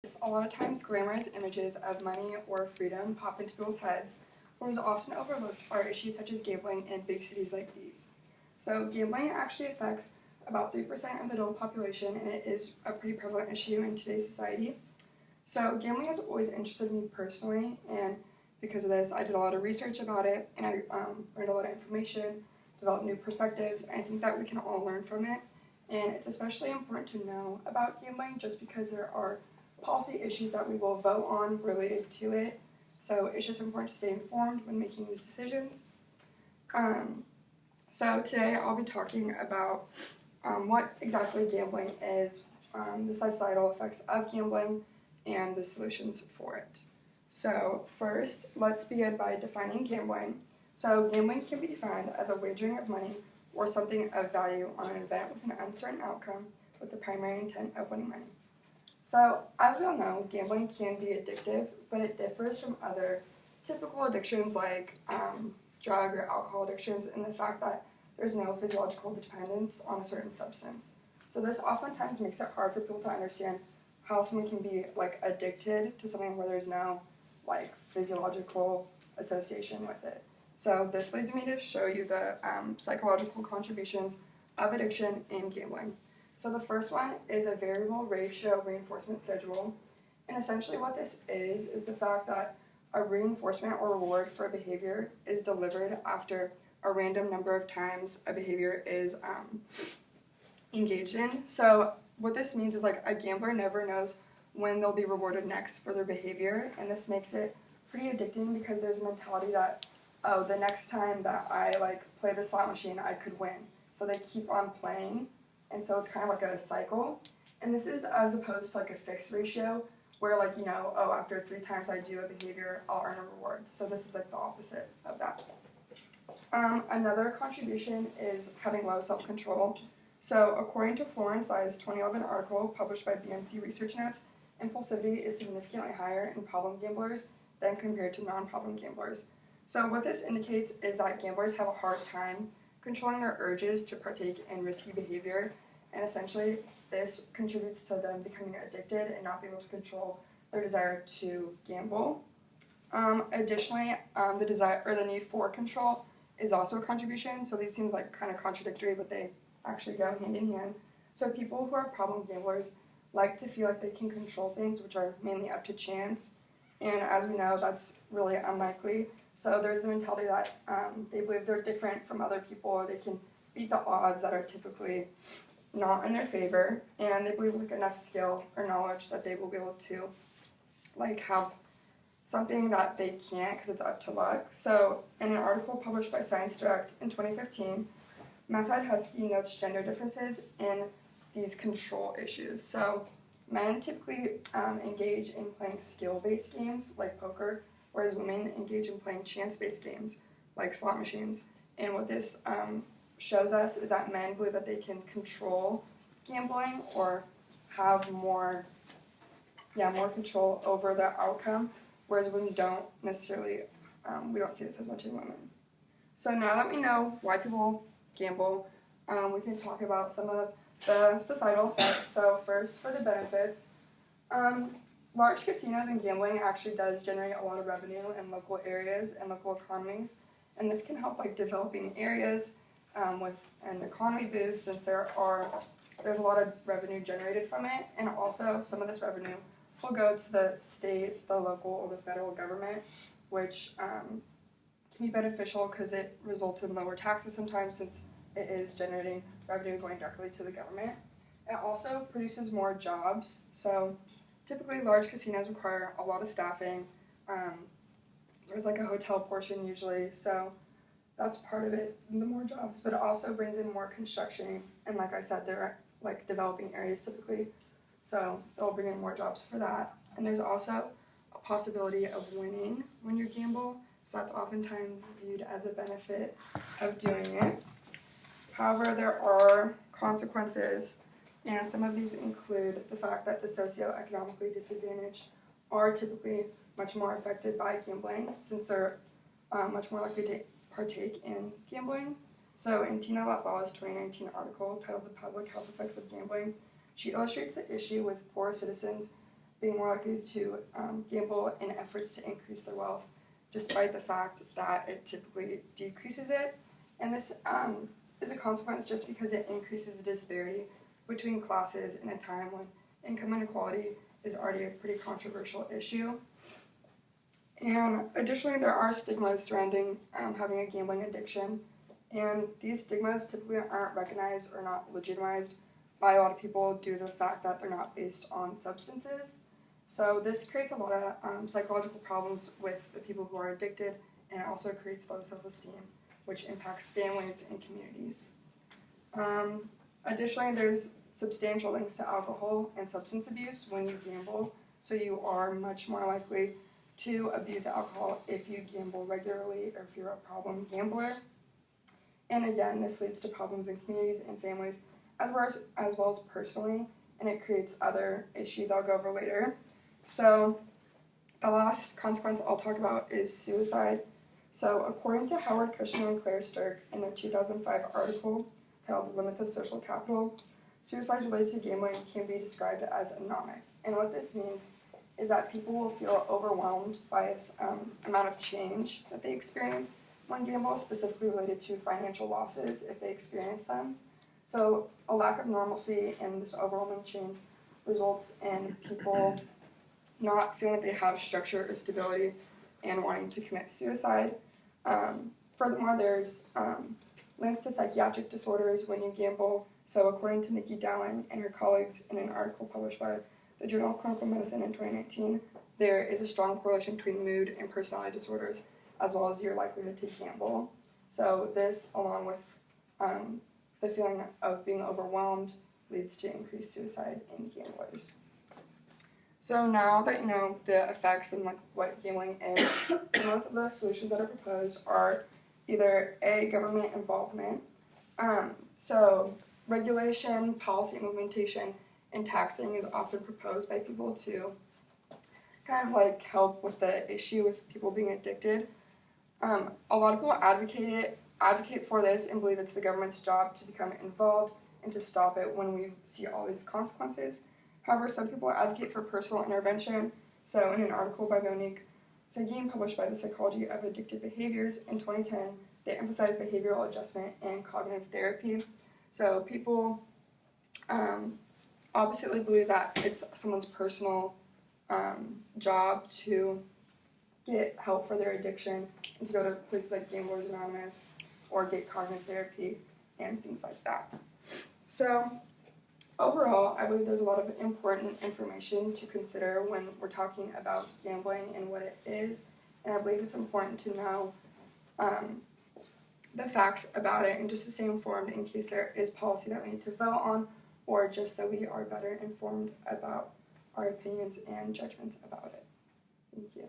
A lot of times glamorous images of money or freedom pop into people's heads. What is often overlooked are issues such as gambling in big cities like these. So gambling actually affects about 3% of the adult population, and it is a pretty prevalent issue in today's society. So gambling has always interested me personally, and because of this, I did a lot of research about it, and I learned a lot of information, developed new perspectives, and I think that we can all learn from it. And it's especially important to know about gambling just because there are policy issues that we will vote on related to it. So it's just important to stay informed when making these decisions. So today I'll be talking about what exactly gambling is, the societal effects of gambling, and the solutions for it. So first, let's begin by defining gambling. So gambling can be defined as a wagering of money or something of value on an event with an uncertain outcome with the primary intent of winning money. So, as we all know, gambling can be addictive, but it differs from other typical addictions like drug or alcohol addictions in the fact that there's no physiological dependence on a certain substance. So this oftentimes makes it hard for people to understand how someone can be addicted to something where there's no physiological association with it. So this leads me to show you the psychological contributions of addiction in gambling. So the first one is a variable ratio reinforcement schedule. And essentially what this is the fact that a reinforcement or reward for a behavior is delivered after a random number of times a behavior is engaged in. So what this means is a gambler never knows when they'll be rewarded next for their behavior, and this makes it pretty addicting because there's a mentality that, oh, the next time that I play the slot machine, I could win. So they keep on playing. And so it's kind of like a cycle. And this is as opposed to a fixed ratio where after 3 times I do a behavior, I'll earn a reward. So this is the opposite of that. Another contribution is having low self-control. So according to Florence Lai's 2011 article published by BMC Research Notes, impulsivity is significantly higher in problem gamblers than compared to non-problem gamblers. So what this indicates is that gamblers have a hard time controlling their urges to partake in risky behavior, and essentially this contributes to them becoming addicted and not being able to control their desire to gamble. Additionally, the desire or the need for control is also a contribution. So these seem kind of contradictory, but they actually go hand in hand. So people who are problem gamblers like to feel like they can control things, which are mainly up to chance, and as we know, that's really unlikely. So there's the mentality that they believe they're different from other people, or they can beat the odds that are typically not in their favor, and they believe enough skill or knowledge that they will be able to have something that they can't because it's up to luck. So in an article published by Science Direct in 2015, Mathad Husky notes gender differences in these control issues. So men typically engage in playing skill-based games like poker, whereas women engage in playing chance-based games like slot machines. And what this shows us is that men believe that they can control gambling or have more control over the outcome, whereas women don't necessarily, we don't see this as much in women. So now that we know why people gamble, we can talk about some of the societal effects. So first, for the benefits, large casinos and gambling actually does generate a lot of revenue in local areas and local economies, and this can help developing areas with an economy boost since there's a lot of revenue generated from it, and also some of this revenue will go to the state, the local, or the federal government, which can be beneficial because it results in lower taxes sometimes since it is generating revenue going directly to the government. It also produces more jobs. So typically large casinos require a lot of staffing. There's a hotel portion usually, so that's part of it, the more jobs, but it also brings in more construction, and like I said, they're developing areas typically, so it'll bring in more jobs for that. And there's also a possibility of winning when you gamble, so that's oftentimes viewed as a benefit of doing it. However, there are consequences, and some of these include the fact that the socioeconomically disadvantaged are typically much more affected by gambling since they're much more likely to partake in gambling. So in Tina Latball's 2019 article titled The Public Health Effects of Gambling, she illustrates the issue with poor citizens being more likely to gamble in efforts to increase their wealth, despite the fact that it typically decreases it. And this is a consequence just because it increases the disparity between classes in a time when income inequality is already a pretty controversial issue. And additionally, there are stigmas surrounding having a gambling addiction, and these stigmas typically aren't recognized or not legitimized by a lot of people due to the fact that they're not based on substances. So this creates a lot of psychological problems with the people who are addicted, and it also creates low self-esteem, which impacts families and communities. Additionally, there's substantial links to alcohol and substance abuse when you gamble, so you are much more likely to abuse alcohol if you gamble regularly or if you're a problem gambler. And again, this leads to problems in communities and families as well as personally, and it creates other issues I'll go over later. So the last consequence I'll talk about is suicide. So according to Howard Kushner and Claire Stirk in their 2005 article titled Limits of Social Capital, suicide related to gambling can be described as anomic. And what this means is that people will feel overwhelmed by this amount of change that they experience when gamble, specifically related to financial losses if they experience them. So a lack of normalcy and this overwhelming change results in people not feeling that they have structure or stability and wanting to commit suicide. Furthermore, there's links to psychiatric disorders when you gamble. So according to Nikki Dowling and her colleagues in an article published by the Journal of Clinical Medicine in 2019, there is a strong correlation between mood and personality disorders as well as your likelihood to gamble. So this, along with the feeling of being overwhelmed, leads to increased suicide in gamblers. So now that you know the effects and what gambling is, most of the solutions that are proposed are either A, government involvement, so regulation, policy implementation, and taxing is often proposed by people to kind of help with the issue with people being addicted. A lot of people advocate for this and believe it's the government's job to become involved and to stop it when we see all these consequences. However, some people advocate for personal intervention. So in an article by Monique Seguin published by the Psychology of Addictive Behaviors in 2010, they emphasize behavioral adjustment and cognitive therapy. So people oppositely believe that it's someone's personal job to get help for their addiction and to go to places like Gamblers Anonymous or get cognitive therapy and things like that. So overall, I believe there's a lot of important information to consider when we're talking about gambling and what it is, and I believe it's important to know the facts about it and just to stay informed in case there is policy that we need to vote on, or just so we are better informed about our opinions and judgments about it. Thank you.